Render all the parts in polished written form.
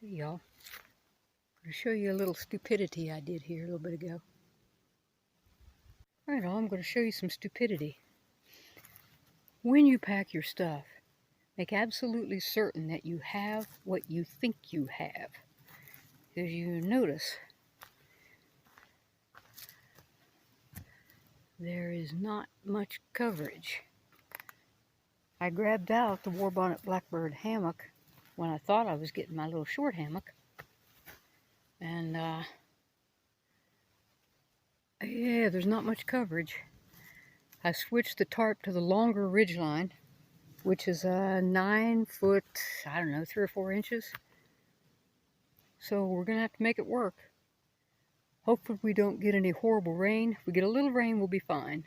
Hey y'all, I'm going to show you a little stupidity I did here a little bit ago. Alright, I'm going to show you some stupidity. When you pack your stuff, make absolutely certain that you have what you think you have. Because you notice there is not much coverage. I grabbed out the Warbonnet Blackbird hammock when I thought I was getting my little short hammock. And yeah, there's not much coverage. I switched the tarp to the longer ridgeline, which is 9 foot, I don't know, 3 or 4 inches. So we're gonna have to make it work. Hopefully we don't get any horrible rain. If we get a little rain, we'll be fine.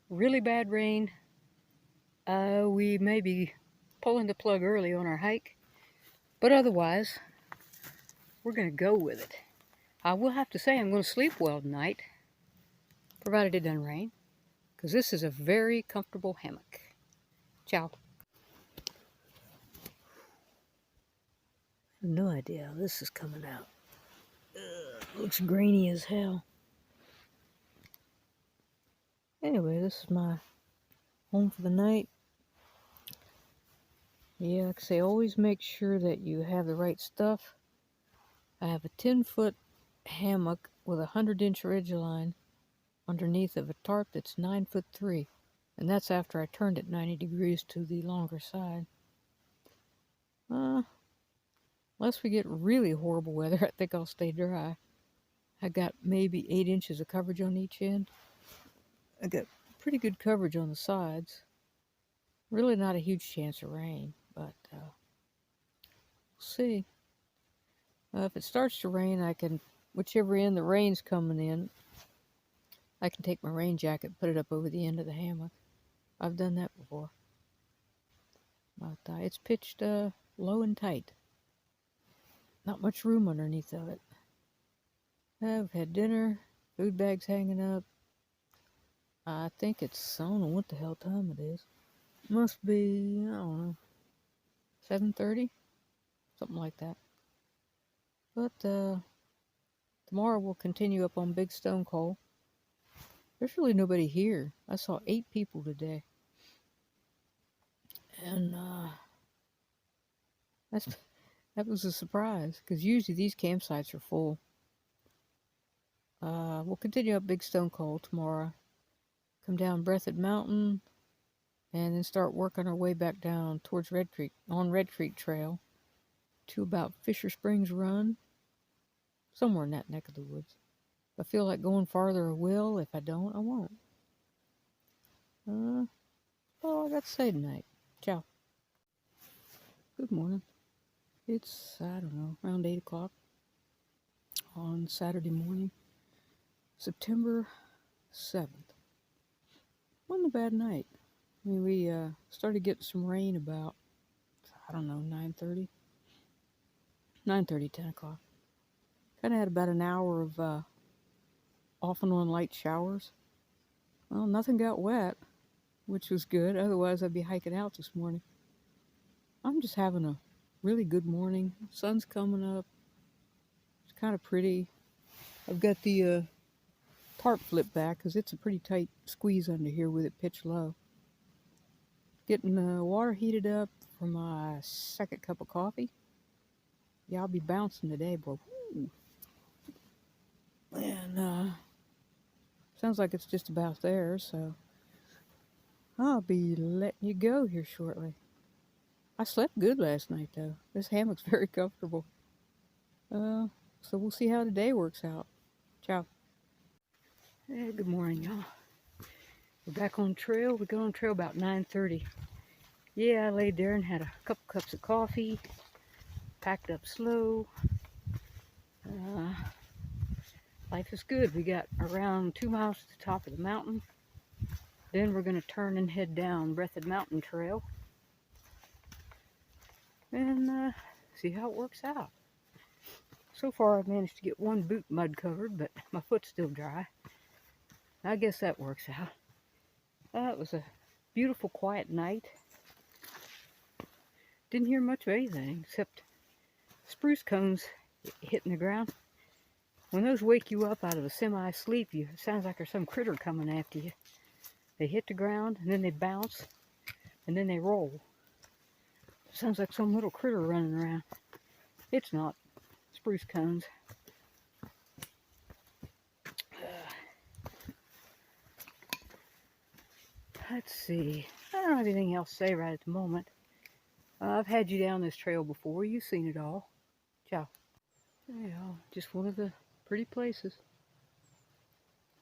Really bad rain, we may be pulling the plug early on our hike, but otherwise, we're gonna go with it. I will have to say I'm gonna sleep well tonight, provided it doesn't rain, because this is a very comfortable hammock. Ciao. I have no idea how this is coming out. Looks grainy as hell. Anyway, this is my home for the night. Yeah, like I say, always make sure that you have the right stuff. I have a 10-foot hammock with a 100-inch ridgeline underneath of a tarp that's 9 foot 3. And that's after I turned it 90 degrees to the longer side. Unless we get really horrible weather, I think I'll stay dry. I got maybe 8 inches of coverage on each end. I got pretty good coverage on the sides. Really not a huge chance of rain, but we'll see. If it starts to rain, I can, whichever end the rain's coming in, I can take my rain jacket and put it up over the end of the hammock. I've done that before. But it's pitched low and tight. Not much room underneath of it. I've had dinner, food bags hanging up. I think it's, I don't know what the hell time it is. Must be, I don't know, 7:30? Something like that. But tomorrow we'll continue up on Big Stone Coal. There's really nobody here. I saw 8 people today. And that was a surprise, because usually these campsites are full. We'll continue up Big Stone Coal tomorrow. Come down Breathitt Mountain, and then start working our way back down towards Red Creek, on Red Creek Trail, to about Fisher Springs Run, somewhere in that neck of the woods. If I feel like going farther, I will. If I don't, I won't. All I got to say tonight. Ciao. Good morning. It's, I don't know, around 8 o'clock on Saturday morning, September 7th. Wasn't a bad night. I mean, we started getting some rain about, I don't know, 9:30, 10 o'clock. Kind of had about an hour of off and on light showers. Well, nothing got wet, which was good. Otherwise, I'd be hiking out this morning. I'm just having a really good morning. Sun's coming up. It's kind of pretty. I've got the tarp flipped back because it's a pretty tight squeeze under here with it pitched low. Getting the water heated up for my second cup of coffee. Yeah, I'll be bouncing today, boy. Woo. And sounds like it's just about there, so I'll be letting you go here shortly. I slept good last night, though. This hammock's very comfortable. So we'll see how today works out. Ciao. Hey, good morning, y'all. We're back on trail. We got on trail about 9:30. Yeah, I laid there and had a couple cups of coffee. Packed up slow. Life is good. We got around 2 miles to the top of the mountain. Then we're going to turn and head down Breathitt Mountain Trail. And see how it works out. So far I've managed to get one boot mud covered, but my foot's still dry. I guess that works out. It was a beautiful, quiet night. Didn't hear much of anything except spruce cones hitting the ground. When those wake you up out of a semi-sleep, it sounds like there's some critter coming after you. They hit the ground, and then they bounce, and then they roll. Sounds like some little critter running around. It's not. Spruce cones. Let's see. I don't have anything else to say right at the moment. I've had you down this trail before. You've seen it all. Ciao. Yeah, just one of the pretty places.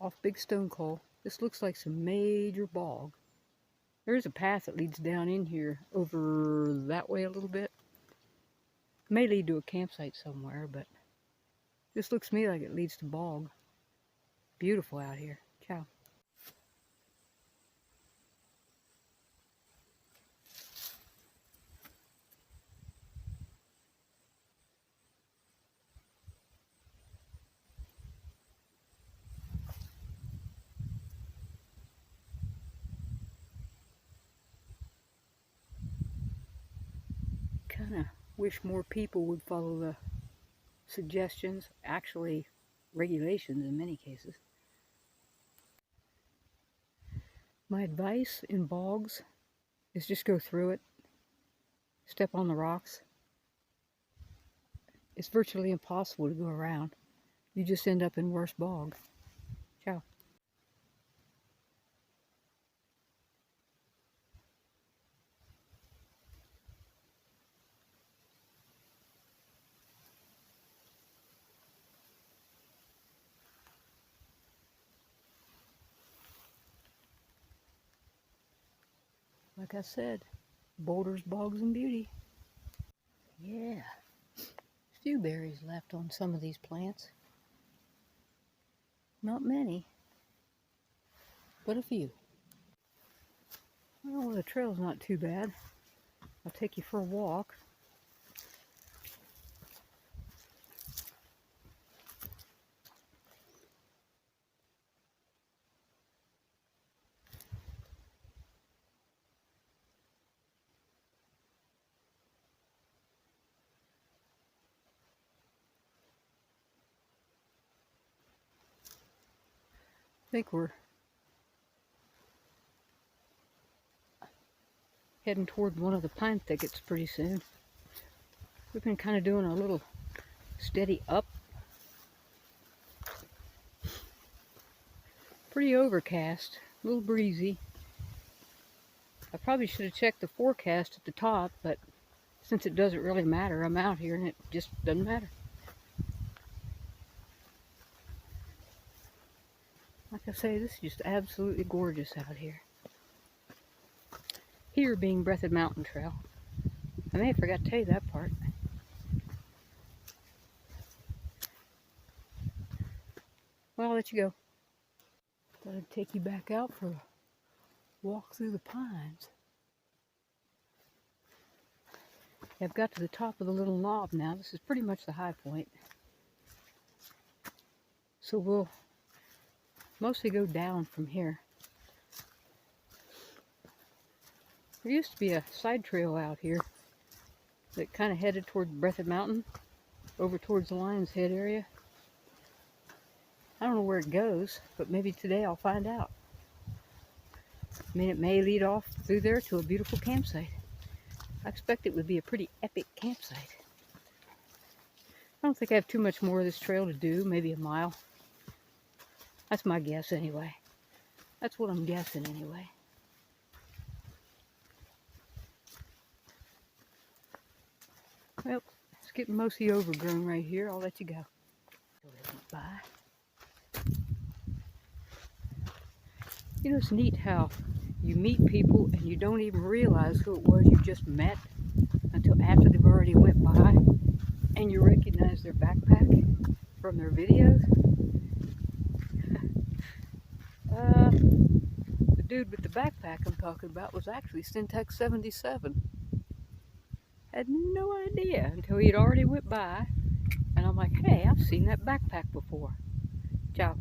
Off Big Stone Coal. This looks like some major bog. There is a path that leads down in here over that way a little bit. It may lead to a campsite somewhere, but this looks to me like it leads to bog. Beautiful out here. Ciao. Kind of wish more people would follow the suggestions, actually regulations in many cases. My advice in bogs is just go through it, step on the rocks. It's virtually impossible to go around. You just end up in worse bog. Ciao. Like I said, boulders, bogs, and beauty. Yeah. A few berries left on some of these plants. Not many, but a few. Well, the trail's not too bad. I'll take you for a walk. I think we're heading toward one of the pine thickets pretty soon. We've been kind of doing a little steady up. Pretty overcast, a little breezy. I probably should have checked the forecast at the top, but since it doesn't really matter, I'm out here and it just doesn't matter. Like I say, this is just absolutely gorgeous out here. Here being Breathed Mountain Trail. I may have forgot to tell you that part. Well, I'll let you go. Thought I'd take you back out for a walk through the pines. I've got to the top of the little knob now. This is pretty much the high point. So we'll mostly go down from here. There used to be a side trail out here that kind of headed toward Breathed Mountain, over towards the Lion's Head area. I don't know where it goes, but maybe today I'll find out. I mean, it may lead off through there to a beautiful campsite. I expect it would be a pretty epic campsite. I don't think I have too much more of this trail to do, maybe a mile. That's my guess anyway. That's what I'm guessing anyway. Well, it's getting mostly overgrown right here. I'll let you go. Bye. You know, it's neat how you meet people and you don't even realize who it was you just met until after they've already went by, and you recognize their backpack from their videos. The dude with the backpack I'm talking about was actually Syntax 77. Had no idea until he'd already went by, and I'm like, hey, I've seen that backpack before. Ciao.